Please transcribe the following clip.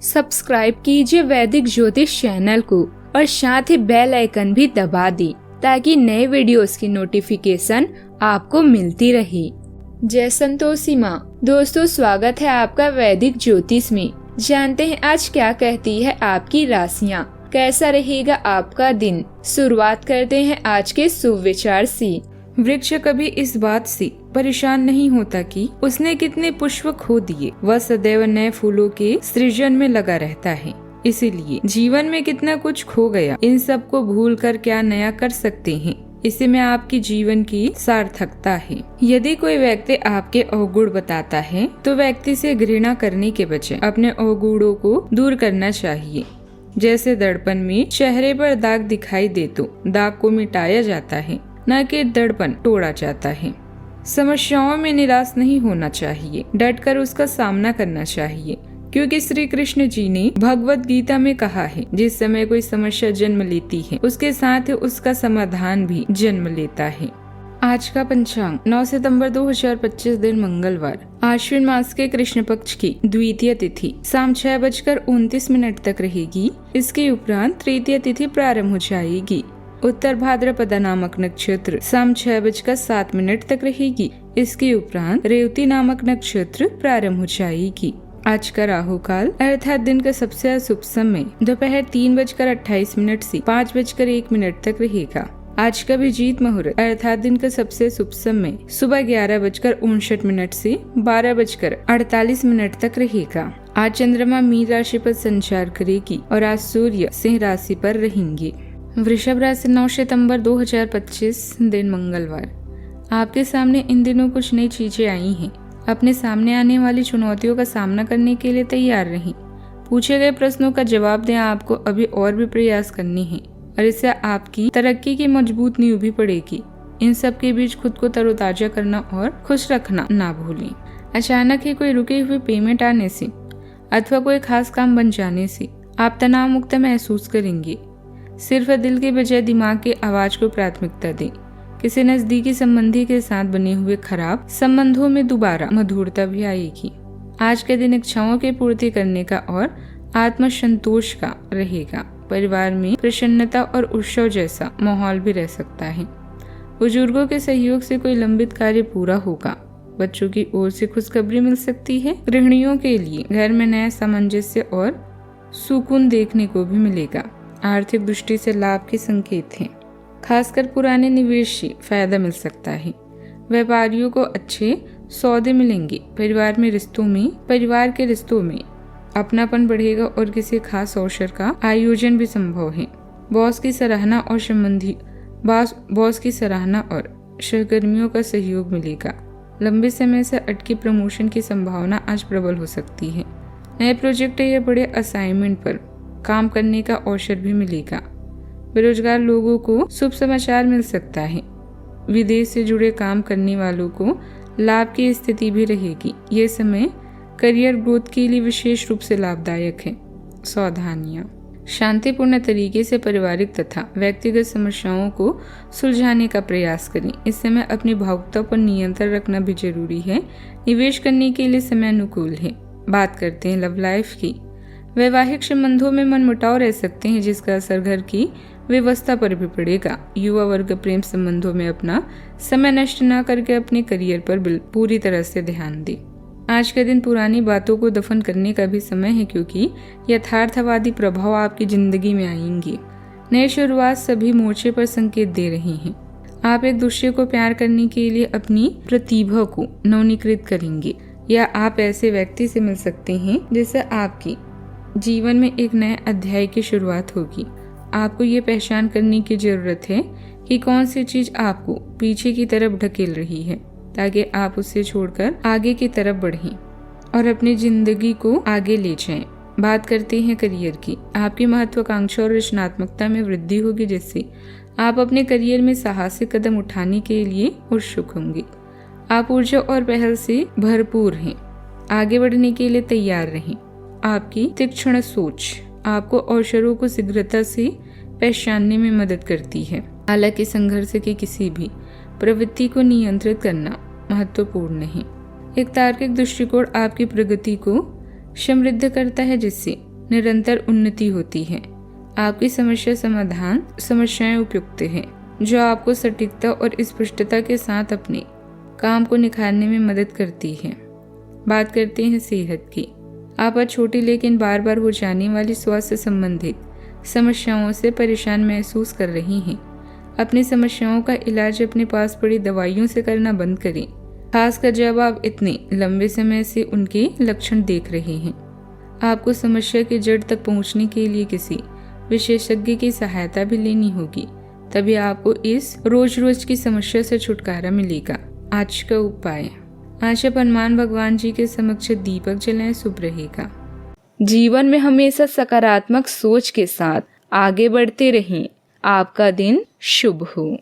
Subscribe कीजिए वैदिक ज्योतिष चैनल को और साथ ही बेल आइकन भी दबा दी ताकि नए वीडियोस की नोटिफिकेशन आपको मिलती रहे। जय संतोषी माँ। दोस्तों, स्वागत है आपका वैदिक ज्योतिष में। जानते हैं आज क्या कहती है आपकी राशियाँ, कैसा रहेगा आपका दिन। शुरुआत करते हैं आज के शुभ विचार से। वृक्ष कभी इस बात से परेशान नहीं होता कि उसने कितने पुष्प खो दिए। वह सदैव नए फूलों के सृजन में लगा रहता है। इसीलिए जीवन में कितना कुछ खो गया, इन सब को भूल कर क्या नया कर सकते हैं, इसी में आपकी जीवन की सार्थकता है। यदि कोई व्यक्ति आपके अवगुण बताता है तो व्यक्ति से घृणा करने के बजाय अपने अवगुणों को दूर करना चाहिए। जैसे दर्पण में चेहरे पर दाग दिखाई दे तो दाग को मिटाया जाता है, न कि दर्पण तोड़ा जाता है। समस्याओं में निराश नहीं होना चाहिए, डटकर उसका सामना करना चाहिए, क्योंकि श्री कृष्ण जी ने भगवत गीता में कहा है, जिस समय कोई समस्या जन्म लेती है उसके साथ ही उसका समाधान भी जन्म लेता है। आज का पंचांग 9 सितंबर 2025 दिन मंगलवार, आश्विन मास के कृष्ण पक्ष की द्वितीय तिथि शाम 6:29 तक रहेगी। इसके उपरांत तृतीय तिथि प्रारंभ हो जाएगी। उत्तर भाद्रपद नामक नक्षत्र शाम 6:07 तक रहेगी। इसके उपरांत रेवती नामक नक्षत्र प्रारंभ हो जाएगी। आज का राहु काल अर्थात दिन का सबसे अशुभ समय दोपहर 3:28 से 5:01 तक रहेगा। आज का अभिजीत मुहूर्त अर्थात दिन का सबसे शुभ समय सुबह 11:59 से 12:48 तक रहेगा। आज चंद्रमा मीन राशि पर संचार करेगी और आज सूर्य सिंह राशि पर रहेंगे। वृषभ राशि 9 सितंबर 2025 दिन मंगलवार, आपके सामने इन दिनों कुछ नई चीजें आई हैं। अपने सामने आने वाली चुनौतियों का सामना करने के लिए तैयार रहें। पूछे गए प्रश्नों का जवाब दें। आपको अभी और भी प्रयास करने हैं और इससे आपकी तरक्की की मजबूत नींव भी पड़ेगी। इन सब के बीच खुद को तरोताजा करना और खुश रखना ना भूलें। अचानक ही कोई रुके हुए पेमेंट आने से अथवा कोई खास काम बन जाने से आप तनाव मुक्त महसूस करेंगे। सिर्फ दिल के बजाय दिमाग की आवाज को प्राथमिकता दें। किसी नजदीकी संबंधी के साथ बने हुए खराब संबंधों में दोबारा मधुरता भी आएगी। आज के दिन इच्छाओं की पूर्ति करने का और आत्मसंतोष का रहेगा। परिवार में प्रसन्नता और उत्सव जैसा माहौल भी रह सकता है। बुजुर्गों के सहयोग से कोई लंबित कार्य पूरा होगा। बच्चों की ओर से खुशखबरी मिल सकती है। गृहिणियों के लिए घर में नया सामंजस्य और सुकून देखने को भी मिलेगा। आर्थिक दृष्टि से लाभ के संकेत हैं। खासकर पुराने निवेश से फायदा मिल सकता है। व्यापारियों को अच्छे सौदे मिलेंगे। परिवार के रिश्तों में अपनापन बढ़ेगा और किसी खास अवसर का आयोजन भी संभव है। बॉस की सराहना और सहकर्मियों का सहयोग मिलेगा। लंबे समय से अटकी प्रमोशन की संभावना आज प्रबल हो सकती है। नए प्रोजेक्ट या बड़े असाइनमेंट पर काम करने का अवसर भी मिलेगा। बेरोजगार लोगों को शुभ समाचार मिल सकता है। विदेश से जुड़े काम करने वालों को लाभ की स्थिति भी रहेगी। ये समय करियर ग्रोथ के लिए विशेष रूप से लाभदायक है। सावधानियां, शांतिपूर्ण तरीके से पारिवारिक तथा व्यक्तिगत समस्याओं को सुलझाने का प्रयास करें। इस समय अपनी भावुकता पर नियंत्रण रखना भी जरूरी है। निवेश करने के लिए समय अनुकूल है। बात करते हैं लव लाइफ की। वैवाहिक संबंधों में मनमुटाव रह सकते हैं, जिसका असर घर की व्यवस्था पर भी पड़ेगा। युवा वर्ग प्रेम संबंधों में अपना समय नष्ट न करके अपने करियर पर पूरी तरह से ध्यान दे। आज का दिन पुरानी बातों को दफन करने का भी समय है, क्योंकि यथार्थवादी प्रभाव आपकी जिंदगी में आएंगे। नई शुरुआत सभी मोर्चे पर संकेत दे रही हैं। आप एक दूसरे को प्यार करने के लिए अपनी प्रतिभा को नवीनीकृत करेंगे, या आप ऐसे व्यक्ति से मिल सकते हैं जिससे आपकी जीवन में एक नए अध्याय की शुरुआत होगी। आपको ये पहचान करने की जरूरत है कि कौन सी चीज आपको पीछे की तरफ ढकेल रही है, ताकि आप उसे छोड़कर आगे की तरफ बढ़ें और अपनी जिंदगी को आगे ले जाएं। बात करते हैं करियर की। आपकी महत्वाकांक्षा और रचनात्मकता में वृद्धि होगी, जिससे आप अपने करियर में साहसिक कदम उठाने के लिए उत्सुक होंगे। आप ऊर्जा और पहल से भरपूर हैं। आगे बढ़ने के लिए तैयार रहें। आपकी तीक्ष्ण सोच आपको अवसरों को शीघ्रता से पहचानने में मदद करती है। हालांकि संघर्ष की किसी भी प्रवृत्ति को नियंत्रित करना महत्वपूर्ण है। एक तार्किक दृष्टिकोण आपकी प्रगति को समृद्ध करता है, जिससे निरंतर उन्नति होती है। आपकी समस्या समाधान समस्याएं उपयुक्त हैं, जो आपको सटीकता और स्पष्टता के साथ अपने काम को निखारने में मदद करती है। बात करते हैं सेहत की। आप आज छोटी लेकिन बार बार हो जाने वाली स्वास्थ्य संबंधित समस्याओं से परेशान महसूस कर रही हैं। अपनी समस्याओं का इलाज अपने पास पड़ी दवाइयों से करना बंद करें, खासकर जब आप इतने लंबे समय से उनके लक्षण देख रहे हैं। आपको समस्या की जड़ तक पहुंचने के लिए किसी विशेषज्ञ की सहायता भी लेनी होगी, तभी आपको इस रोज रोज की समस्या से छुटकारा मिलेगा। आज का उपाय, आज आप हनुमान भगवान जी के समक्ष दीपक जलाएं, शुभ रहेगा। जीवन में हमेशा सकारात्मक सोच के साथ आगे बढ़ते रहें। आपका दिन शुभ हो।